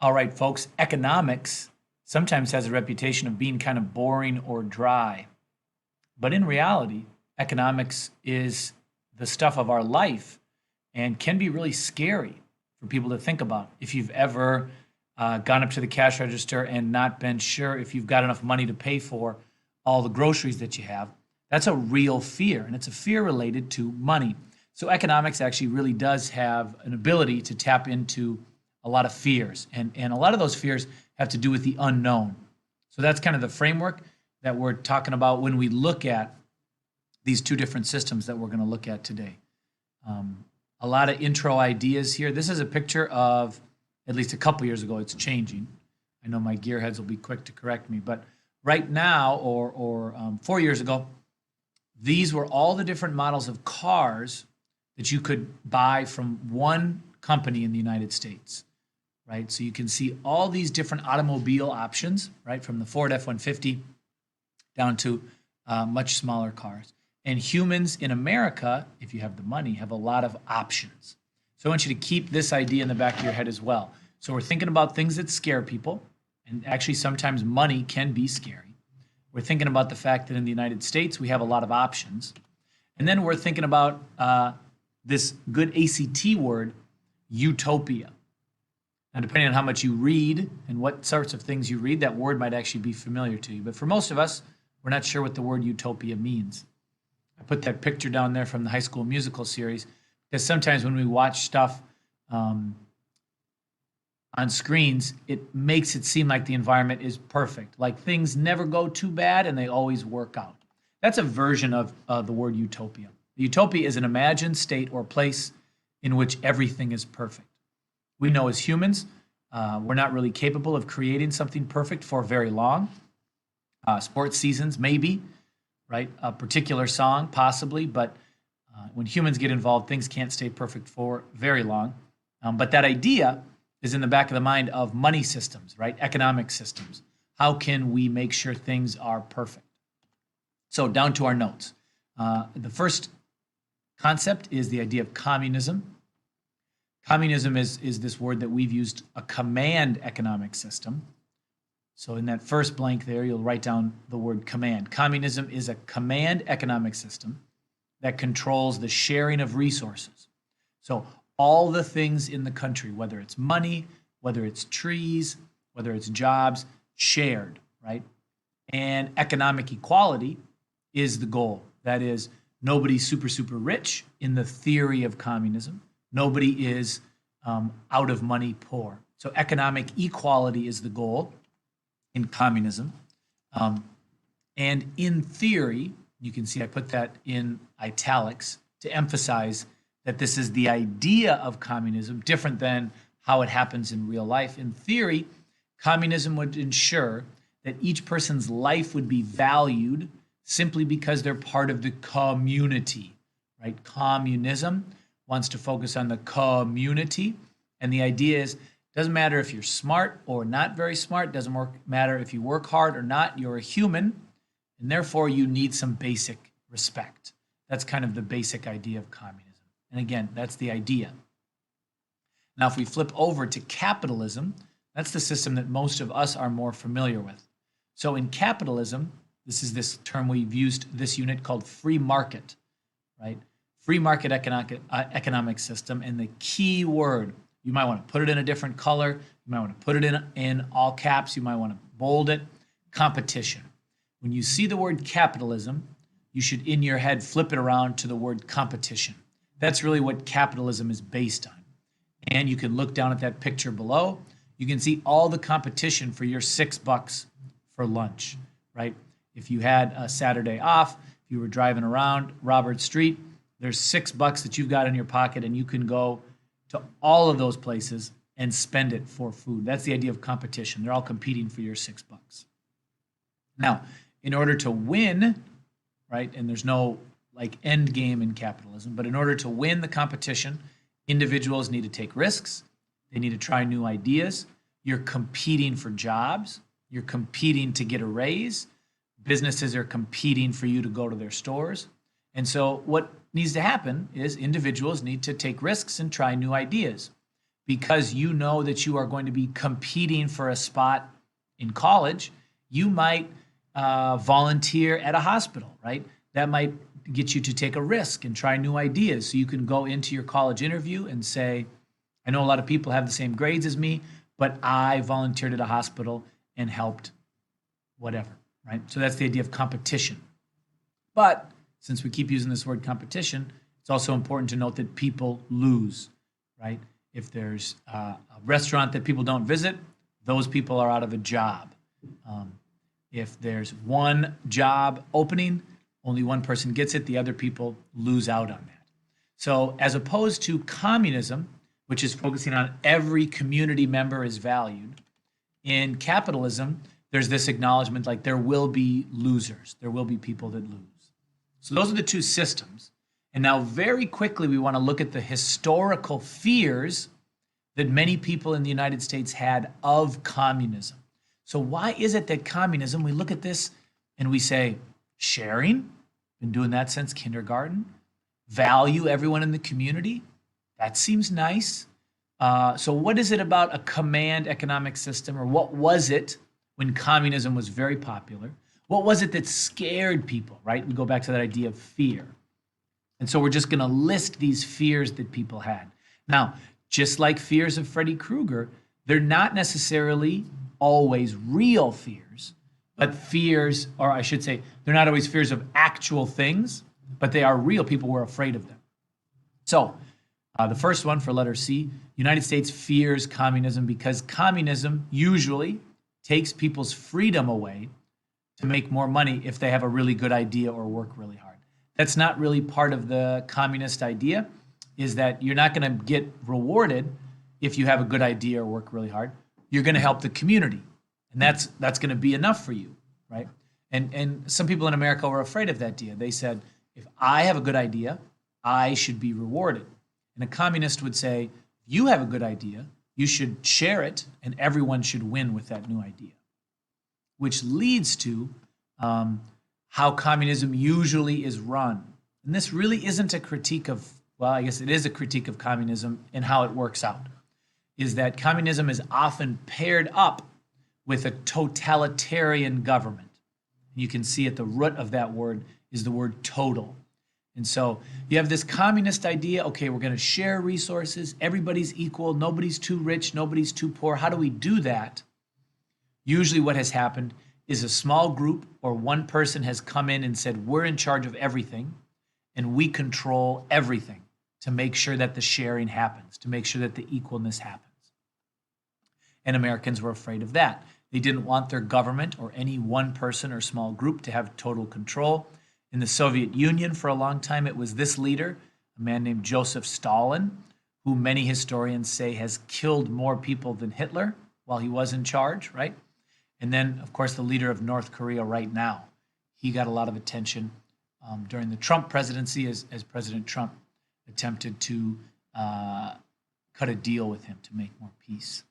All right, folks, economics sometimes has a reputation of being kind of boring or dry. But in reality, economics is the stuff of our life and can be really scary for people to think about. If you've ever gone up to the cash register and not been sure if you've got enough money to pay for all the groceries that you have, that's a real fear, and it's a fear related to money. So economics actually really does have an ability to tap into a lot of fears, and a lot of those fears have to do with the unknown. So that's kind of the framework that we're talking about when we look at these two different systems that we're going to look at today. A lot of intro ideas here. This is a picture of at least a couple years ago. It's changing. I know my gearheads will be quick to correct me, but right now, or 4 years ago, these were all the different models of cars that you could buy from one company in the United States, right? So you can see all these different automobile options, right, from the Ford F-150 down to much smaller cars. And humans in America, if you have the money, have a lot of options. So I want you to keep this idea in the back of your head as well. So we're thinking about things that scare people, and actually sometimes money can be scary. We're thinking about the fact that in the United States we have a lot of options. And then we're thinking about this good ACT word, utopia. Now, depending on how much you read and what sorts of things you read, that word might actually be familiar to you. But for most of us, we're not sure what the word utopia means. I put that picture down there from the High School Musical series because sometimes when we watch stuff on screens, it makes it seem like the environment is perfect, like things never go too bad and they always work out. That's a version of the word utopia. Utopia is an imagined state or place in which everything is perfect. We know as humans, we're not really capable of creating something perfect for very long. Sports seasons, maybe, right? A particular song, possibly, but when humans get involved, things can't stay perfect for very long. But that idea is in the back of the mind of money systems, right? Economic systems. How can we make sure things are perfect? So down to our notes. The first concept is the idea of communism. Communism is this word that we've used, a command economic system. So in that first blank there, you'll write down the word command. Communism is a command economic system that controls the sharing of resources. So all the things in the country, whether it's money, whether it's trees, whether it's jobs, shared, right? And economic equality is the goal. That is, nobody's super, super rich in the theory of communism. Nobody is out of money poor. So economic equality is the goal in communism. And in theory, you can see I put that in italics to emphasize that this is the idea of communism, different than how it happens in real life. In theory, communism would ensure that each person's life would be valued simply because they're part of the community, right? Communism wants to focus on the community, and the idea is, doesn't matter if you're smart or not very smart, doesn't matter if you work hard or not, you're a human, and therefore you need some basic respect. That's kind of the basic idea of communism. And again, that's the idea. Now, if we flip over to capitalism, that's the system that most of us are more familiar with. So in capitalism, this is this term we've used this unit called free market, right? Free market economic system, and the key word, you might want to put it in a different color, you might want to put it in all caps, you might want to bold it, competition. When you see the word capitalism, you should in your head flip it around to the word competition. That's really what capitalism is based on. And you can look down at that picture below. You can see all the competition for your $6 for lunch, right? If you had a Saturday off, if you were driving around Robert Street, there's $6 that you've got in your pocket, and you can go to all of those places and spend it for food. That's the idea of competition. They're all competing for your $6. Now, in order to win, right, and there's no like end game in capitalism, but in order to win the competition, individuals need to take risks. They need to try new ideas. You're competing for jobs. You're competing to get a raise. Businesses are competing for you to go to their stores. And so what needs to happen is individuals need to take risks and try new ideas, because you know that you are going to be competing for a spot in college, you might volunteer at a hospital, right? That might get you to take a risk and try new ideas. So you can go into your college interview and say, I know a lot of people have the same grades as me, but I volunteered at a hospital and helped whatever, right? So that's the idea of competition. But since we keep using this word competition, it's also important to note that people lose, right? If there's a restaurant that people don't visit, those people are out of a job. If there's one job opening, only one person gets it, the other people lose out on that. So as opposed to communism, which is focusing on every community member is valued, in capitalism, there's this acknowledgement like there will be losers. There will be people that lose. So those are the two systems. And now very quickly, we want to look at the historical fears that many people in the United States had of communism. So why is it that communism, we look at this and we say, sharing, been doing that since kindergarten, value everyone in the community, that seems nice. So what is it about a command economic system, or what was it when communism was very popular? What was it that scared people, right? We go back to that idea of fear. And so we're just going to list these fears that people had. Now, just like fears of Freddy Krueger, they're not necessarily always real fears, but fears, or I should say, they're not always fears of actual things, but they are real. People were afraid of them. So the first one for letter C, United States fears communism because communism usually takes people's freedom away to make more money if they have a really good idea or work really hard. That's not really part of the communist idea, is that you're not going to get rewarded if you have a good idea or work really hard. You're going to help the community, and that's going to be enough for you, right? And some people in America were afraid of that idea. They said, if I have a good idea, I should be rewarded. And a communist would say, you have a good idea, you should share it, and everyone should win with that new idea. Which leads to how communism usually is run. And this really isn't a critique of, well, I guess it is a critique of communism and how it works out, is that communism is often paired up with a totalitarian government. You can see at the root of that word is the word total. And so you have this communist idea, okay, we're going to share resources, everybody's equal, nobody's too rich, nobody's too poor. How do we do that? Usually what has happened is a small group or one person has come in and said, we're in charge of everything and we control everything to make sure that the sharing happens, to make sure that the equalness happens. And Americans were afraid of that. They didn't want their government or any one person or small group to have total control. In the Soviet Union for a long time, it was this leader, a man named Joseph Stalin, who many historians say has killed more people than Hitler while he was in charge, right? And then, of course, the leader of North Korea right now. He got a lot of attention during the Trump presidency as President Trump attempted to cut a deal with him to make more peace.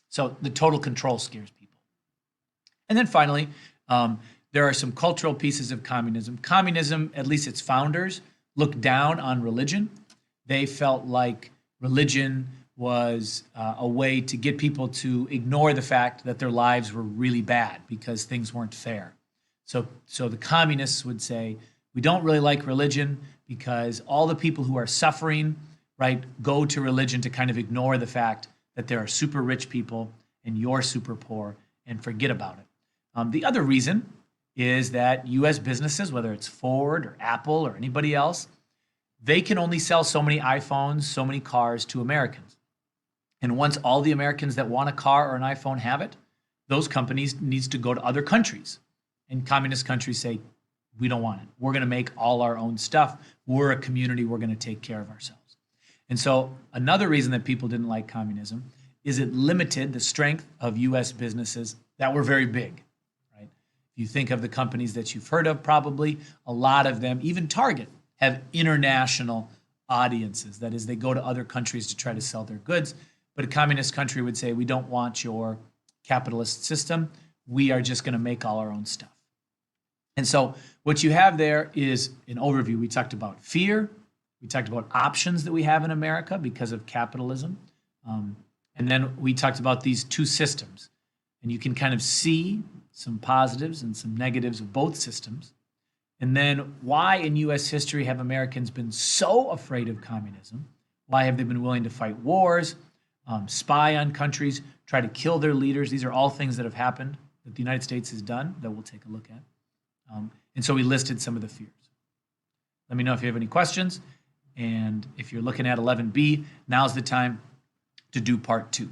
So the total control scares people. And then finally, there are some cultural pieces of communism. Communism, at least its founders, looked down on religion. They felt like religion was a way to get people to ignore the fact that their lives were really bad because things weren't fair. So the communists would say, we don't really like religion because all the people who are suffering, right, go to religion to kind of ignore the fact that there are super rich people and you're super poor and forget about it. The other reason is that U.S. businesses, whether it's Ford or Apple or anybody else, they can only sell so many iPhones, so many cars to Americans. And once all the Americans that want a car or an iPhone have it, those companies needs to go to other countries. And communist countries say, we don't want it. We're going to make all our own stuff. We're a community. We're going to take care of ourselves. And so another reason that people didn't like communism is it limited the strength of U.S. businesses that were very big. Right? If you think of the companies that you've heard of, probably a lot of them, even Target, have international audiences. That is, they go to other countries to try to sell their goods. But a communist country would say, we don't want your capitalist system. We are just going to make all our own stuff. And so what you have there is an overview. We talked about fear. We talked about options that we have in America because of capitalism. And then we talked about these two systems. And you can kind of see some positives and some negatives of both systems. And then why in US history have Americans been so afraid of communism? Why have they been willing to fight wars, spy on countries, try to kill their leaders? These are all things that have happened that the United States has done that we'll take a look at. And so we listed some of the fears. Let me know if you have any questions. And if you're looking at 11B, now's the time to do part 2.